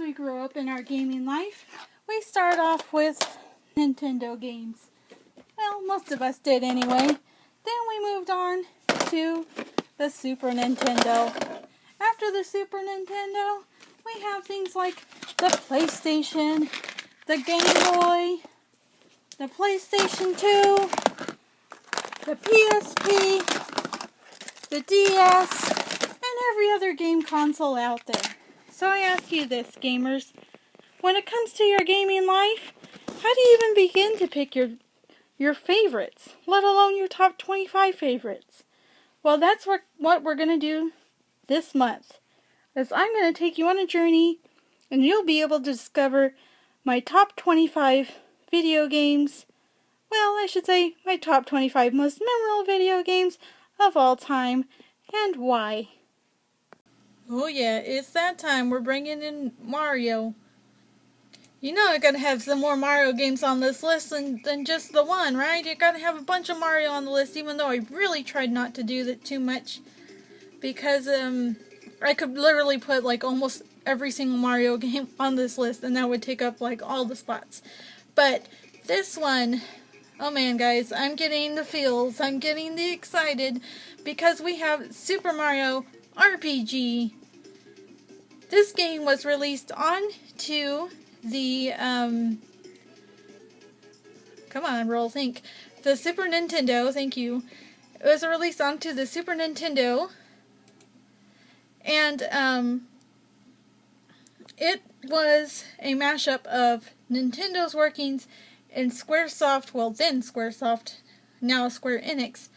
we grow up in our gaming life, we start off with Nintendo games. Well, most of us did anyway. Then we moved on to the Super Nintendo. After the Super Nintendo, we have things like the PlayStation, the Game Boy, the PlayStation 2, the PSP, the DS, and every other game console out there. So I ask you this, gamers. When it comes to your gaming life, how do you even begin to pick your favorites, let alone your top 25 favorites? Well, that's what we're going to do this month. As I'm going to take you on a journey, and you'll be able to discover my top 25 video games. Well, I should say my top 25 most memorable video games of all time, and why. Oh yeah, it's that time. We're bringing in Mario. You know I gotta have some more Mario games on this list than just the one, right? You gotta have a bunch of Mario on the list, even though I really tried not to do that too much. Because, I could literally put, like, almost every single Mario game on this list, and that would take up, like, all the spots. But this one, oh man, guys, I'm getting the feels. I'm getting the excited, because we have Super Mario RPG. This game was released onto the, come on, roll, think. The Super Nintendo, thank you. It was released onto the Super Nintendo, and, it was a mashup of Nintendo's workings and Squaresoft, well, then Squaresoft, now Square-Enix,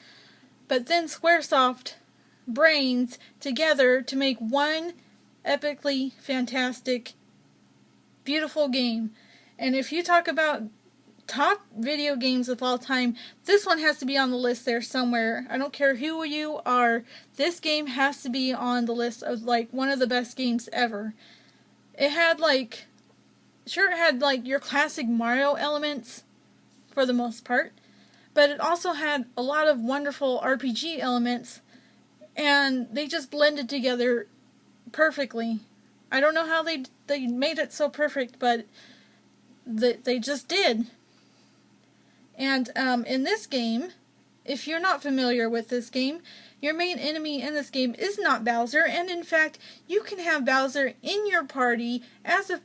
but then Squaresoft brains together to make one epically fantastic, beautiful game. And if you talk about top video games of all time, this one has to be on the list there somewhere. I don't care who you are, this game has to be on the list of, like, one of the best games ever. It had, like, sure, it had, like, your classic Mario elements for the most part, but it also had a lot of wonderful RPG elements, and they just blended together perfectly. I don't know how they made it so perfect, but they just did. And in this game, if you're not familiar with this game, your main enemy in this game is not Bowser, and in fact, you can have Bowser in your party as a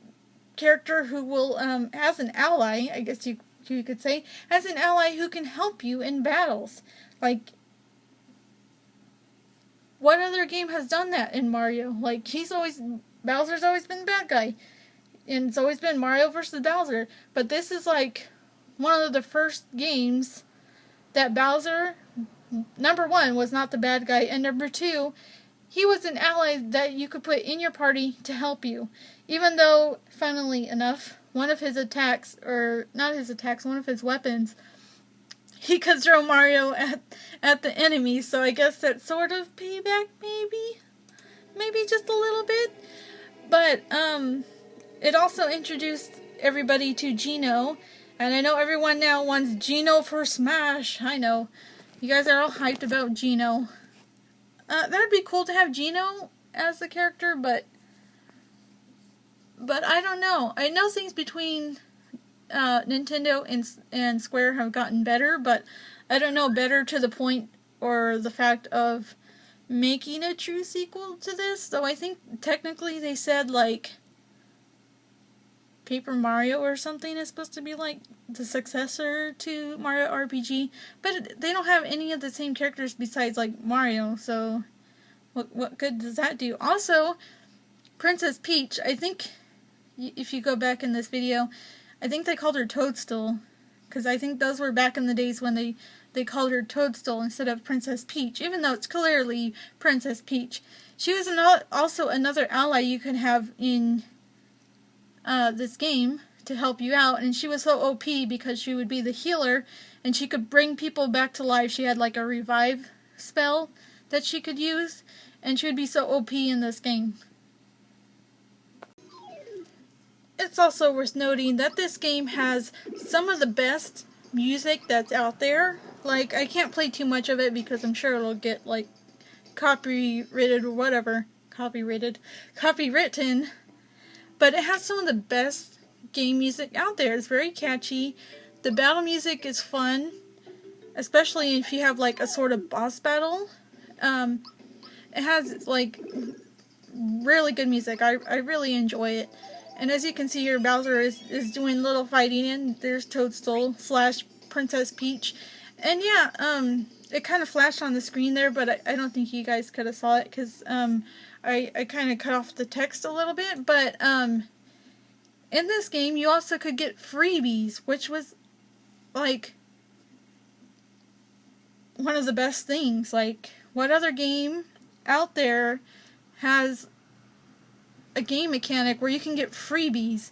character who will, as an ally, I guess you could say, as an ally who can help you in battles. Like, what other game has done that in Mario? Like, Bowser's always been the bad guy, and it's always been Mario versus Bowser, but this is, like, one of the first games that Bowser, number one, was not the bad guy, and number two, he was an ally that you could put in your party to help you. Even though, funnily enough, one of his attacks, or not his attacks, one of his weapons, he could throw Mario at the enemy, so I guess that's sort of payback, maybe just a little bit. But, it also introduced everybody to Geno, and I know everyone now wants Geno for Smash. I know. You guys are all hyped about Geno. That'd be cool to have Geno as the character, but I don't know. I know things between Nintendo and Square have gotten better, but I don't know, better to the point or the fact of making a true sequel to this. So I think technically they said, like, Paper Mario or something is supposed to be, like, the successor to Mario RPG, but they don't have any of the same characters besides, like, Mario, so what good does that do? Also, Princess Peach, I think, if you go back in this video, I think they called her Toadstool, because I think those were back in the days when they called her Toadstool instead of Princess Peach, even though it's clearly Princess Peach. She was also another ally you could have in this game to help you out, and she was so OP because she would be the healer, and she could bring people back to life. She had, like, a revive spell that she could use, and she would be so OP in this game. It's also worth noting that this game has some of the best music that's out there. Like, I can't play too much of it because I'm sure it'll get, like, copyrighted or whatever. Copywritten. but it has some of the best game music out there. It's very catchy. The battle music is fun, especially if you have like a sort of boss battle. It has like really good music. I really enjoy it. And as you can see here, Bowser is doing little fighting, and there's Toadstool / Princess Peach. And yeah, it kind of flashed on the screen there, but I don't think you guys could have saw it because I kind of cut off the text a little bit. But in this game, you also could get freebies, which was like one of the best things. Like, what other game out there has a game mechanic where you can get freebies?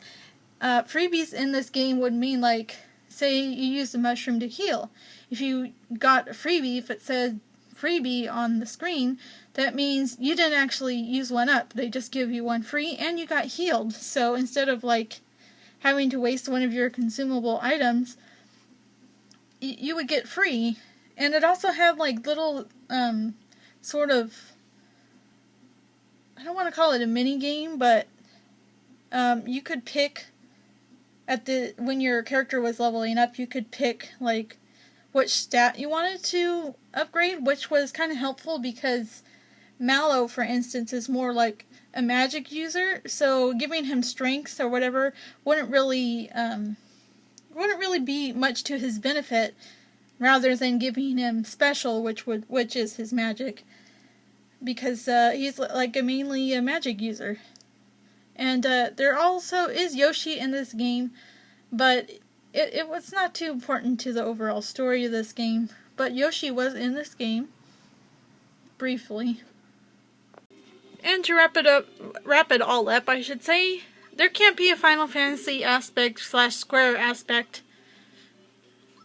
Freebies in this game would mean, like, say you use the mushroom to heal. If you got a freebie, if it said freebie on the screen, that means you didn't actually use one up. They just give you one free and you got healed. So instead of like having to waste one of your consumable items, you would get free. And it also had like little sort of, I don't want to call it a mini game, but you could pick when your character was leveling up, you could pick like which stat you wanted to upgrade, which was kind of helpful because Mallow, for instance, is more like a magic user, so giving him strength or whatever wouldn't really be much to his benefit, rather than giving him special, which is his magic, because he's like mainly a magic user. And there also is Yoshi in this game, but it was not too important to the overall story of this game. But Yoshi was in this game briefly. And to wrap it all up, I should say, there can't be a Final Fantasy aspect / Square aspect.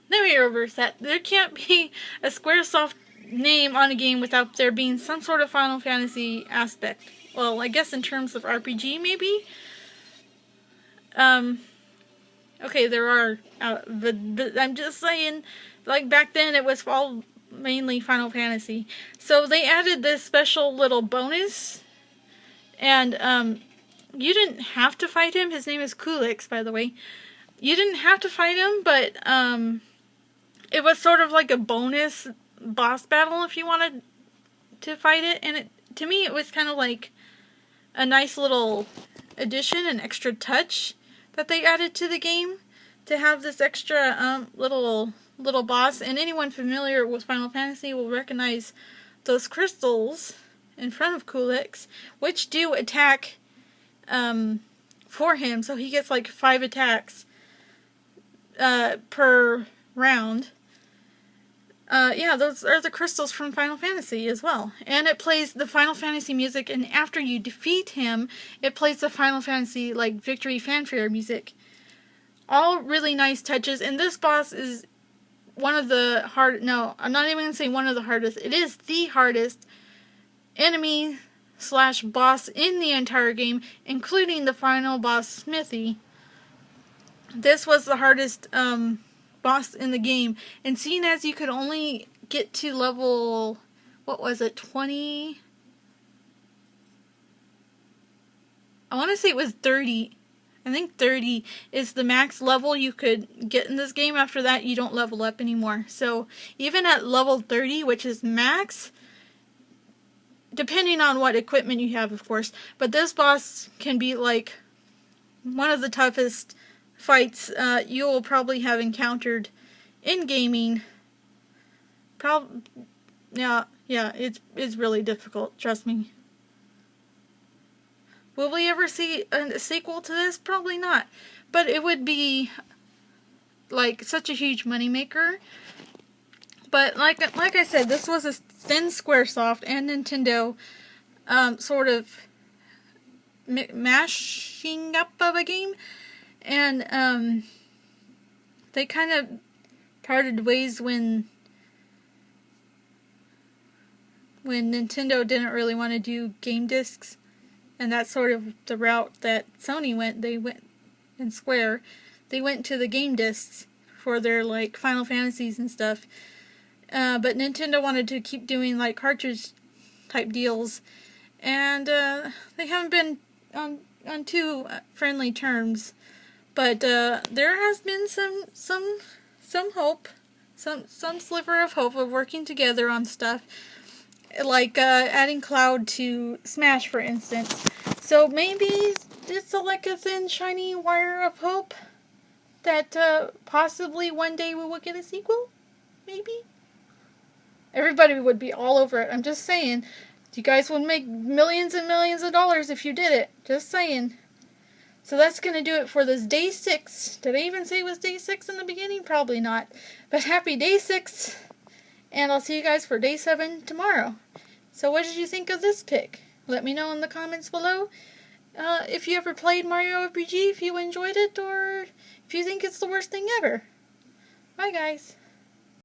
Let me reverse that. There can't be a Squaresoft name on a game without there being some sort of Final Fantasy aspect. Well, I guess in terms of RPG, maybe? Okay, there are, but I'm just saying, like, back then it was all mainly Final Fantasy. So they added this special little bonus, and, you didn't have to fight him. His name is Kulix, by the way. You didn't have to fight him, but, it was sort of like a bonus boss battle if you wanted to fight it, and to me it was kind of like a nice little addition, an extra touch that they added to the game, to have this extra little boss. And anyone familiar with Final Fantasy will recognize those crystals in front of Kulix, which do attack for him, so he gets like 5 attacks per round. Yeah, those are the crystals from Final Fantasy as well. And it plays the Final Fantasy music, and after you defeat him, it plays the Final Fantasy, like, victory fanfare music. All really nice touches, and this boss is one of the no, I'm not even going to say one of the hardest. It is the hardest enemy / boss in the entire game, including the final boss, Smithy. This was the hardest, boss in the game, and seeing as you could only get to level, what was it, 20? I want to say it was 30. I think 30 is the max level you could get in this game. After that, you don't level up anymore. So even at level 30, which is max, depending on what equipment you have, of course, but this boss can be like one of the toughest fights you will probably have encountered in gaming. Yeah, it's really difficult, trust me. Will we ever see a sequel to this? Probably not. But it would be like such a huge moneymaker. But like I said, this was a thin Squaresoft and Nintendo sort of mashing up of a game. And they kind of parted ways when Nintendo didn't really want to do game discs. And that's sort of the route that Sony went. They went, and Square, they went to the game discs for their, like, Final Fantasies and stuff. But Nintendo wanted to keep doing, like, cartridge type deals. And they haven't been on on too friendly terms. But there has been some hope, some sliver of hope of working together on stuff, like adding Cloud to Smash, for instance. So maybe it's like a thin, shiny wire of hope that possibly one day we will get a sequel. Maybe. Everybody would be all over it. I'm just saying. You guys would make millions and millions of dollars if you did it. Just saying. So that's going to do it for this day 6. Did I even say it was day 6 in the beginning? Probably not. But happy day 6. And I'll see you guys for day 7 tomorrow. So what did you think of this pick? Let me know in the comments below. If you ever played Mario RPG, if you enjoyed it, or if you think it's the worst thing ever. Bye guys.